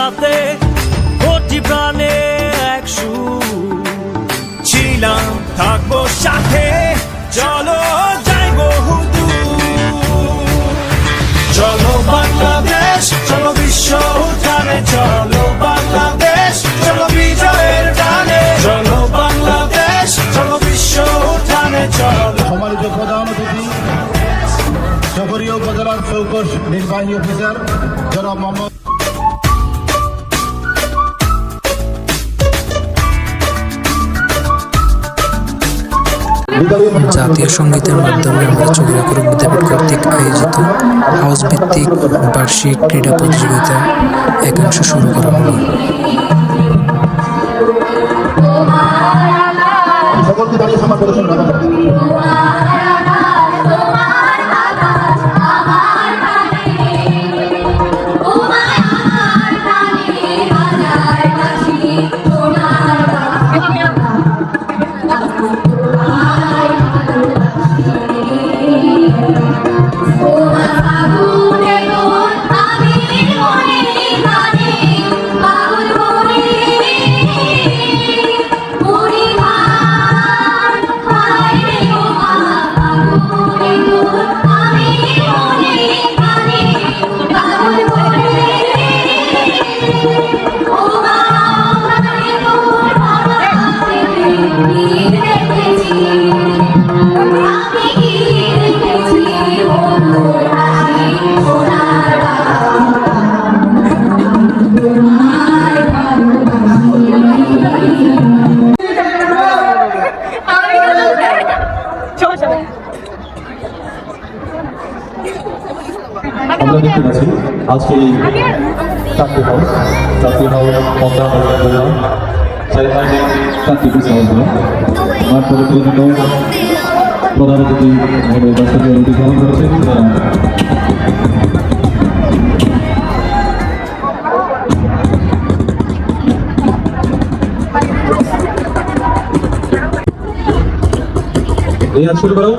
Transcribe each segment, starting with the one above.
হাতে কোটি প্রাণে এক সুর ছিলাম থাকবো সাথে চলো যাই বহুদূর চলো বাংলাদেশ চলো বিশ্ব উঠানে চলো বাংলাদেশ চলো বিজয়ের টানে চলো বাংলাদেশ চলো বিশ্ব উঠানে চলো। সম্মানিত প্রধান অতিথি শহরীয় উপজেলার চৌকস নির্বাহী অফিসার জনাব মোহাম্মদ জাতীয় সঙ্গীতের মাধ্যমে আমরা চৌরাকুড়া বিদ্যাপীঠ কর্তৃক আয়োজিত হাউস ভিত্তিক বার্ষিক ক্রীড়া প্রতিযোগিতা একাংশ শুরু করা হলো। আমরা দেখতে পাচ্ছি আজকে এই চাকরি হাউস পদ্মা চেয়ারম্যান শান্তি বিশ্ববিদ্যালয় মাঠ পরিচালনা প্রধান অতিথি গ্রহণ করেছেন। এই আজ শুরু করো।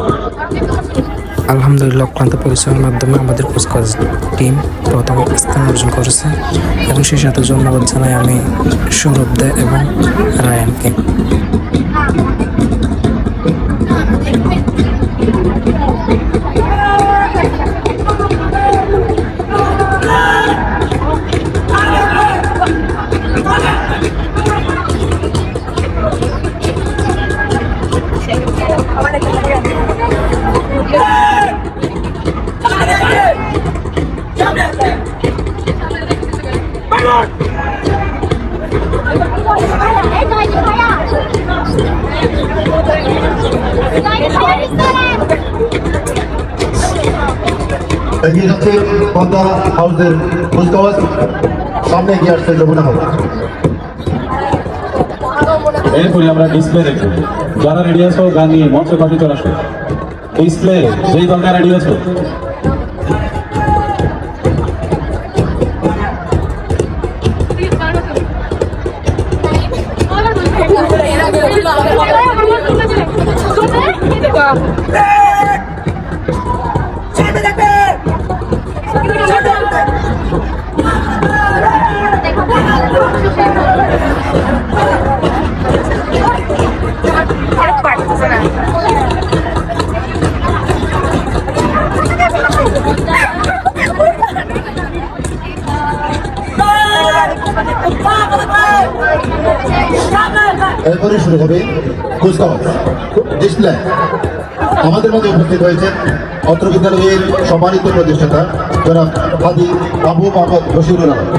আলহামদুলিল্লাহ অক্লান্ত পরিশ্রমের মাধ্যমে আমাদের কুচকাওয়াজ টিম প্রথম স্থান অর্জন করেছে এবং সেই সাথে ধন্যবাদ জানাই আমি সৌরভ দে এবং রায়ানকে। এগিয়ে যাচ্ছে পদ্মা হাউসের কুচকাওয়াজ, সামনে এগিয়ে আসছে যমুনা হাউস। এরপরে আমরা ডিসপ্লে দেখব, যারা রেডি আছো গান নিয়ে মঞ্চে পাশে চলে আসো। ডিসপ্লে যেই দলটা রেডি আছো এরপরে শুরু হবে কুচকাওয়াজ। ডিসপ্লে আমাদের মধ্যে উপস্থিত হয়েছেন অত্র বিদ্যালয়ের সম্মানিত প্রতিষ্ঠাতা জনাব হাজী আবু মোহাম্মদ বশিরুল আলম।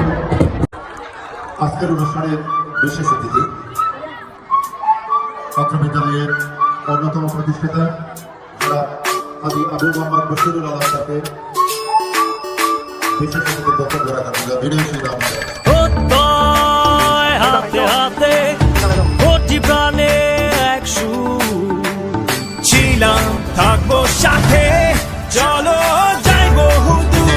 আজকের অনুষ্ঠানের বিশেষ অতিথি অত্র বিদ্যালয়ের অন্যতম প্রতিষ্ঠাতা জনাব হাজী আবু মোহাম্মদ বশিরুল আলম স্যারকে বিশেষ অতিথির বক্তব্য রাখার জন্য ভিডিও সুবিধা হাতে হাতে কোটি প্রাণে এক সুর ছিলাম থাকবো সাথে চলো যাই বহুদূর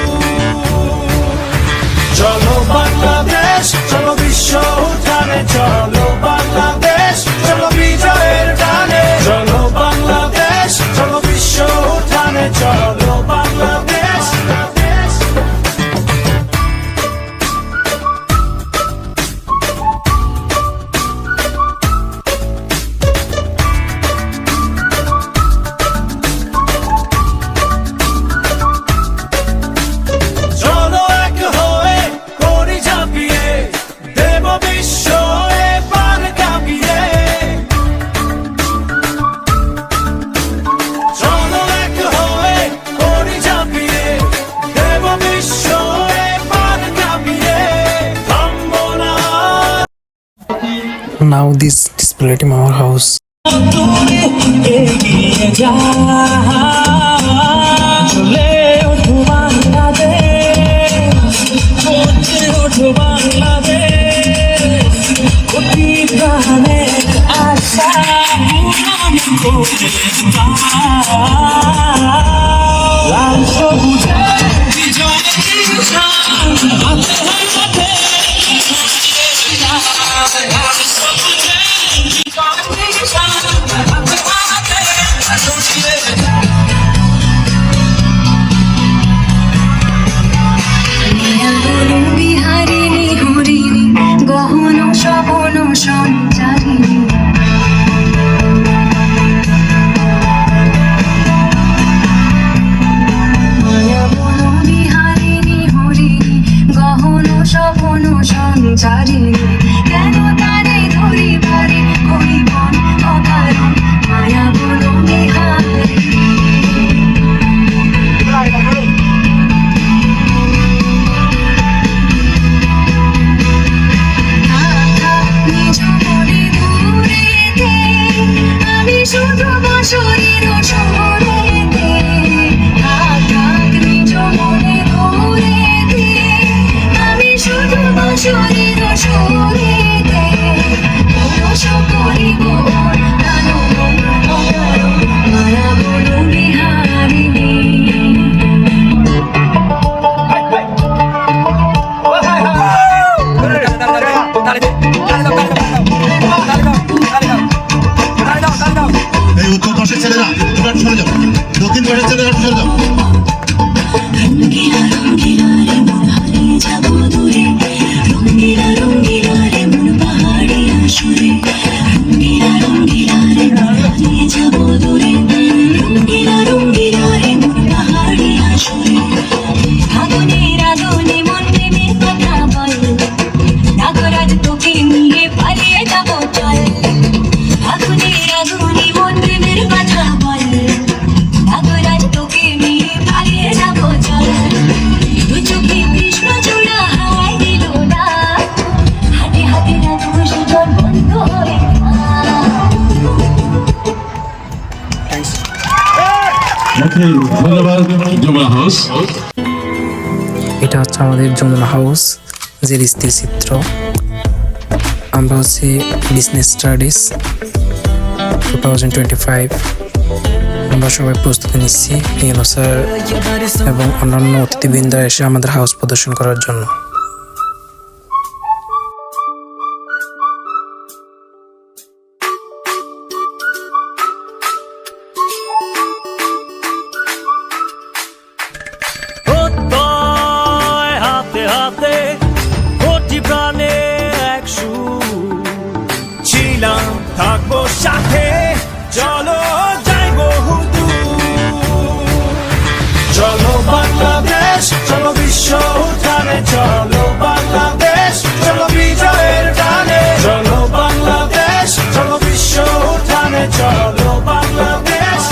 চলো বাংলাদেশ চলো বিশ্ব উঠানে চলো বাংলাদেশ চলো বিজয়ের টানে চলো বাংলাদেশ চলো বিশ্ব উঠানে চলো Bangladesh Now this display team our house. এগিয়ে যা চলে ওঠো বাংলাদেশ পৌঁছে ওঠো বাংলাদেশ অতি প্রাণের আশা পূরণ করে লাল সবুজে বিজয়ের নিশান হাতে হাতে লাল সবুজে বিজয়ের নিশান হাতে হাতে বিহারিণী হরিণী গহন শবন সঞ্চারিণী বিহারিণী হরিণী গহন শবন সঞ্চারিণী কেন তারে ধরিবারে হরিবন অকারণ মায়া বন বিহারিণী নিজ মনে দূরেতে আমি শুধু বছরের শহরেতে নিজ মনে দূরেতে আমি শুধু বছরের শহরেতে করিব মায়া বলো বিহারিণী এই উত্তর পাশের ছেলেরা তোমরা একটু সরে যাও, দক্ষিণ পাশের ছেলেরা একটু সরে যাও। রঙ্গিলা রঙ্গিলা রে মন হারিয়ে যাব দূরে রঙ্গিলা রঙ্গিলা রে মন পাহাড়ে আসরে রঙ্গিলা রঙ্গিলা রে মন হারিয়ে যাব দূরে রঙ্গিলা রঙ্গিলা রে মন পাহাড়ে আসরে আগুনের আগুনে মন প্রেমে কথা বল নাগরাজ তোকে নিয়ে পালিয়ে যাব চল আগুনের আগুনে মন প্রেমের কথা বল নাগরাজ তোকে নিয়ে পালিয়ে যাব চল দু চোখে কৃষ্ণ চূড়া হাওয়ায় দিল না হাতে হাতে রাখবো সুজন বন্ধ হয়ে ওকে, ধন্যবাদ যমুনা হাউস। এটা হচ্ছে আমাদের যমুনা হাউস যে স্থিরচিত্র। আমরা হচ্ছে বিজনেস স্টাডিজ 2025 আমরা সবাই প্রস্তুতি নিচ্ছি ইউনো স্যার এবং অন্যান্য অতিথিবৃন্দরা এসে আমাদের হাউস প্রদর্শন করার জন্য। প্রত্যয় হাতে হাতে কোটি প্রাণে এক সুর ছিলাম থাকবো সাথে চলো যাইবো দূর চলো বাংলাদেশ চলো বিশ্ব উঠানে চলো বাংলাদেশ চলো বিজয়ের টানে চলো বাংলাদেশ চলো বিশ্ব উঠানে চলো বাংলাদেশ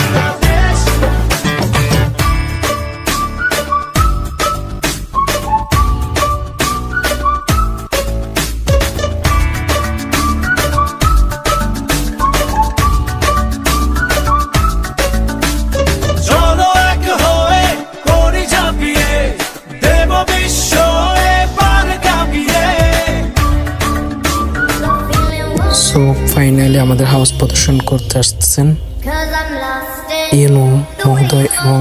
চলো এক হয়ে করি ঝাঁপিয়ে দেব বিশ্ব এবার কাঁপিয়ে সো ফাইনালি আমাদের হাউস প্রদর্শন করতে আসতেছেন ইউনো মহোদয় এবং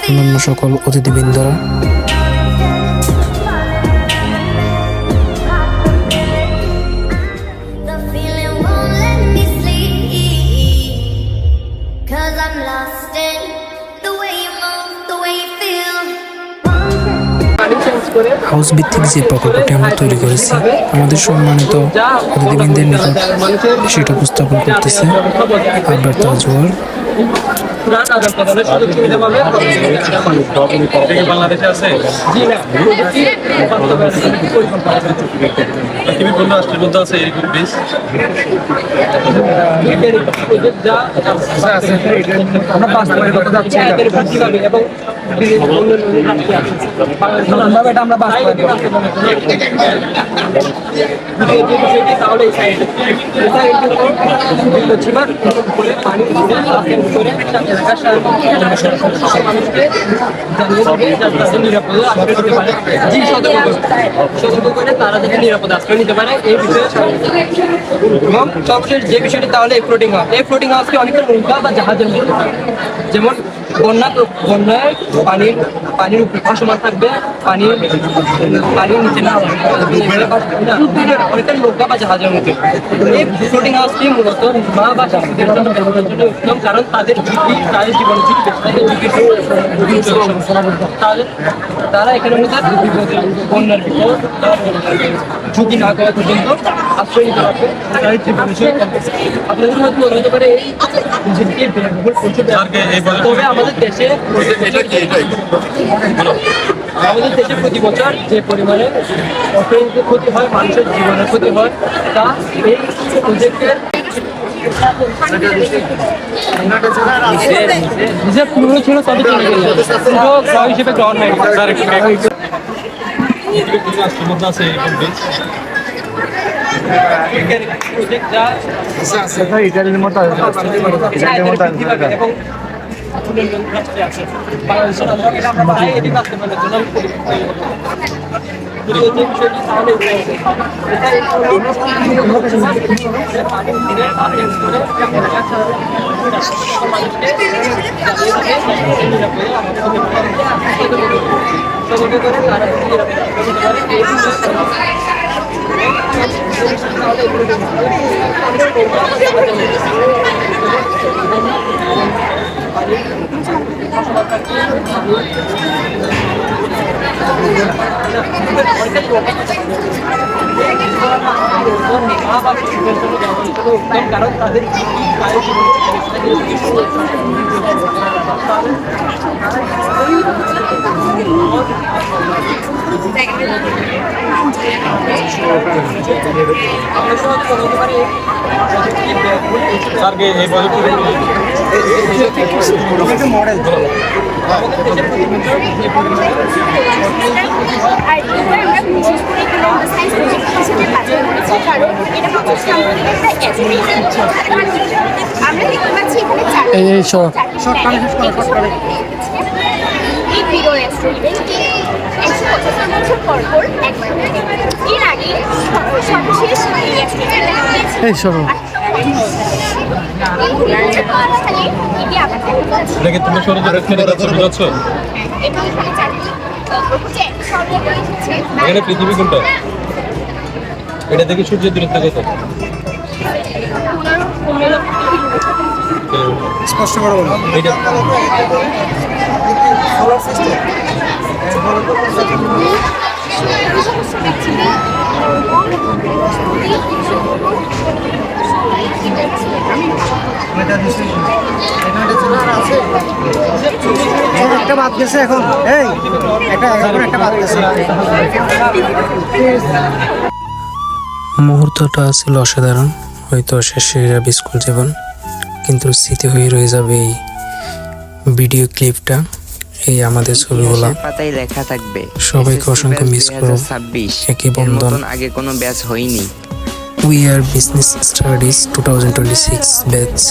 অন্যান্য সকল অতিথিবৃন্দরা। The feeling won't let me sleep 'cause I'm lost in the way you move, the way you feel. House ভিত্তিক যে প্রকল্পটি আমরা তৈরি করেছি আমাদের সম্মানিত অতিথিবৃন্দের নিকট সেটা উপস্থাপন করতেছে আলবার্তো আজওয়ার। বাংলাদেশে আছে পৃথিবীর কোন রাষ্ট্রের মধ্যে আছে এরকম বেশ আমরা বাস্তবায়নের কথা যাচ্ছি এবং এটা আমরা বাস্তবায়ন করব। তাহলে এই সাইডে পানি মানুষকে নিরাপদে আশ্রয় নিতে পারে, সতর্ক করে তারা যাতে নিরাপদে আশ্রয় নিতে পারে এই বিষয়ে। এবং সর্বশেষ যে বিষয়টি তাহলে এই ফ্লোটিং হাউস, এই ফ্লোটিং হাউসকে অনেকটা নৌকা বা জাহাজের মতো, যেমন বন্যায় পানির উপর ভাসমান থাকবে, পানির নিচে না অনেকটা নৌকা বা জাহাজের মতো। এই ফ্লোটিং হাউসটি মূলত মা বা শিশুদের জন্য ব্যবহারের জন্য উত্তম, কারণ তাদের জীবন তারা এখানে মধ্যে বন্যার বিপদ ঝুঁকি না করা পর্যন্ত আশ্রয় নিতে পারবে। আপনাদের হয়তো মনে হতে পারে এই ঝুঁকির ব্যয়বহুল প্রচুর, তবে আমাদের দেশে প্রতি বছর যে পরিমাণে অর্থনৈতিক ক্ষতি হয়, মানুষের জীবনের ক্ষতি হয়, তা এই প্রজেক্টের পুরো ছিল তবে চলে গেল, পুরো ক্রয় হিসেবে গ্রহণ হয়ে গেছে। ইটালির মতো কারণ তাদের মডেল আর এবার আমরা বিশেষ করে এখানে আমরা সায়েন্স প্রজেক্ট হিসেবে বাছাই করেছি, কারণ এটা হচ্ছে আমাদের একটা এজুকেশন। আমরা দেখতে পাচ্ছি এখানে চারটি এই ভিডিও রেস্টুরেন্ট 175 বছর পর পর একবার এর আগে সর্বশেষ এই রেস্টুরেন্ট তুমি এখানে পৃথিবী কোনটা? এটা দেখি সূর্যের দূরত্ব কত? স্পষ্ট করে বলো। এটা সোলার সিস্টেম একটা বাদ গেছে এখন, এই একটা বাদ গেছে। মুহূর্তটা ছিল অসাধারণ, হয়তো শেষে যাবে স্কুল জীবন, কিন্তু স্মৃতি হয়ে রয়ে যাবে এই ভিডিও ক্লিপটা, এই আমাদের ছবিগুলো। পাতায় লেখা থাকবে সবাইকে অসংখ্য মিস করো, 2026 একই বন্ধন। আগে কোনো ব্যাচ হয়নি। We are Business Studies 2026 batch.